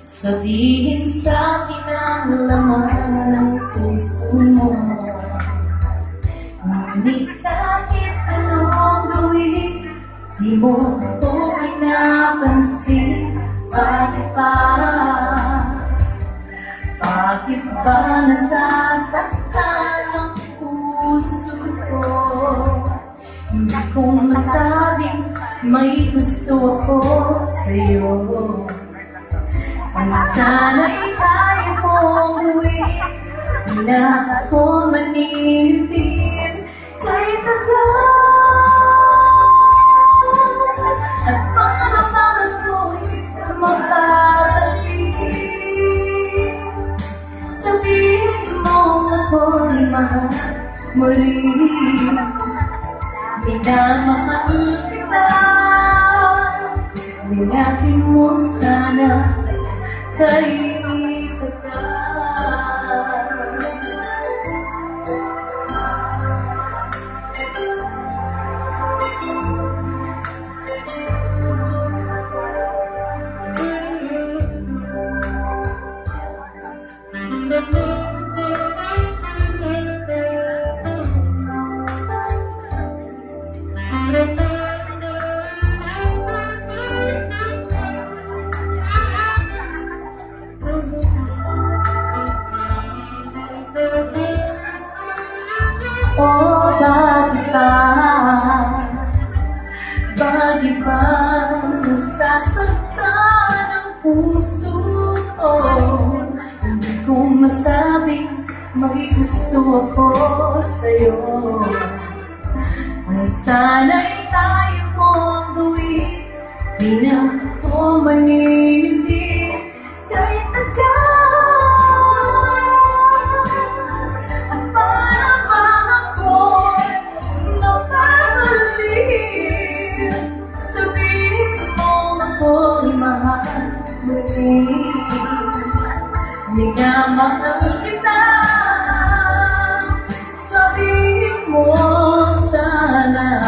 Sabihin sa'kin ang laman ng puso mo. Ngunit kahit anong gawin, di mo ito pinapansin. Bakit ba? Bakit ba nasasaktan ang puso ko? Hindi ko masabing may gusto ako sa'yo. Ang sana'y kaya kong gawin na ako manitin kahit agad. At pangalaman ko'y mapapalitin. Sabihin mo ako'y mahal muli. Minamahal kita, minapin mo sana kahit oh, bakit ba? Bakit ba nasasaktan ang puso ko? Hindi ko masabing may gusto ako sa'yo. Kung sana'y tayo kong gawin, di na ako maninindig kahit agad. Minamahal kita, sabihin mo sana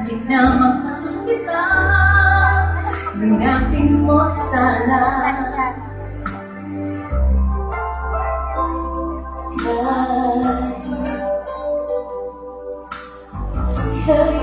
minamahal kita, minapin mo sana. Hey.